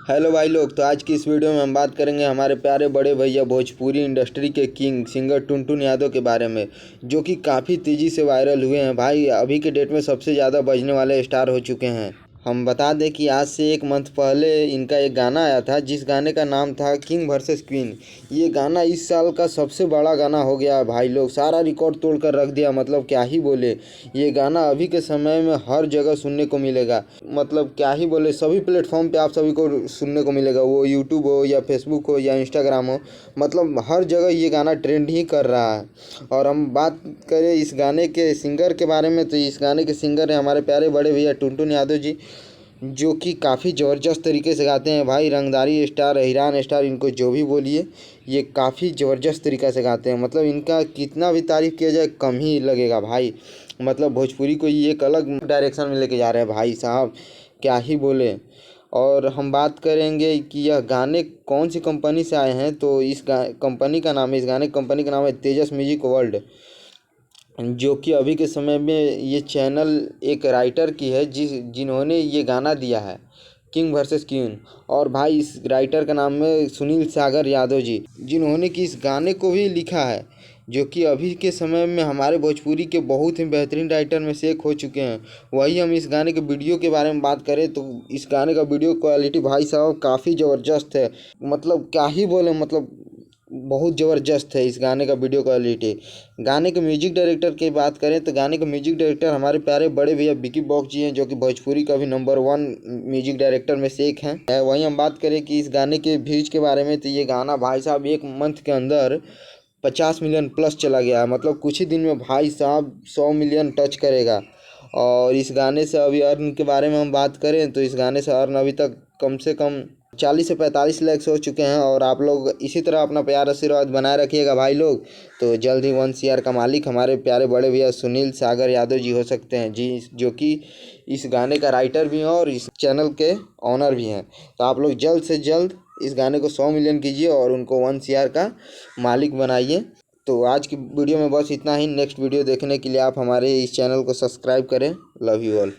Hello भाई लोग। तो आज की इस वीडियो में हम बात करेंगे हमारे प्यारे बड़े भैया भोजपुरी इंडस्ट्री के किंग सिंगर टुनटुन यादव के बारे में, जो कि काफ़ी तेज़ी से वायरल हुए हैं भाई। अभी के डेट में सबसे ज़्यादा बजने वाले स्टार हो चुके हैं। हम बता दें कि आज से एक मंथ पहले इनका एक गाना आया था, जिस गाने का नाम था किंग वर्सेस क्वीन। ये गाना इस साल का सबसे बड़ा गाना हो गया भाई लोग, सारा रिकॉर्ड तोड़ कर रख दिया। मतलब क्या ही बोले, ये गाना अभी के समय में हर जगह सुनने को मिलेगा। मतलब क्या ही बोले, सभी प्लेटफॉर्म पे आप सभी को सुनने को मिलेगा, वो यूट्यूब हो या फेसबुक हो या इंस्टाग्राम हो। मतलब हर जगह ये गाना ट्रेंड ही कर रहा है। और हम बात करें इस गाने के सिंगर के बारे में, तो इस गाने के सिंगर हैं हमारे प्यारे बड़े भैया टुनटुन यादव जी, जो कि काफ़ी ज़बरदस्त तरीके से गाते हैं भाई। रंगदारी स्टार, हिरान स्टार, इनको जो भी बोलिए, ये काफ़ी ज़बरदस्त तरीक़ा से गाते हैं। मतलब इनका कितना भी तारीफ़ किया जाए कम ही लगेगा भाई। मतलब भोजपुरी को ये एक अलग डायरेक्शन में लेके जा रहे हैं भाई साहब, क्या ही बोले। और हम बात करेंगे कि यह गाने कौन सी कंपनी से आए हैं, तो इस कंपनी का नाम है, इस गाने की कंपनी का नाम है तेजस म्यूजिक वर्ल्ड, जो कि अभी के समय में ये चैनल एक राइटर की है जिन्होंने ये गाना दिया है किंग वर्सेस क्वीन। और भाई इस राइटर का नाम है सुनील सागर यादव जी, जिन्होंने कि इस गाने को भी लिखा है, जो कि अभी के समय में हमारे भोजपुरी के बहुत ही बेहतरीन राइटर में से एक हो चुके हैं। वही हम इस गाने के वीडियो के बारे में बात करें तो इस गाने का वीडियो क्वालिटी भाई साहब काफ़ी ज़बरदस्त है। मतलब क्या ही बोले, मतलब बहुत ज़बरदस्त है इस गाने का वीडियो क्वालिटी। गाने के म्यूजिक डायरेक्टर की बात करें तो गाने के म्यूजिक डायरेक्टर हमारे प्यारे बड़े भैया विकी बॉक्स जी हैं, जो कि भोजपुरी का भी नंबर 1 म्यूजिक डायरेक्टर में से एक हैं। वहीं हम बात करें कि इस गाने के व्यूज के बारे में, तो ये गाना भाई साहब एक मंथ के अंदर 50 मिलियन प्लस चला गया है। मतलब कुछ ही दिन में भाई साहब 100 मिलियन टच करेगा। और इस गाने से अभी अर्न के बारे में हम बात करें तो इस गाने से अर्न अभी तक कम से कम 40 से 45 लाख हो चुके हैं। और आप लोग इसी तरह अपना प्यार आशीर्वाद बनाए रखिएगा भाई लोग। तो जल्द ही 1 CR का मालिक हमारे प्यारे बड़े भैया सुनील सागर यादव जी हो सकते हैं जी, जो कि इस गाने का राइटर भी हैं और इस चैनल के ऑनर भी हैं। तो आप लोग जल्द से जल्द इस गाने को 100 मिलियन कीजिए और उनको 1 CR का मालिक बनाइए। तो आज की वीडियो में बस इतना ही। नेक्स्ट वीडियो देखने के लिए आप हमारे इस चैनल को सब्सक्राइब करें। Love you all.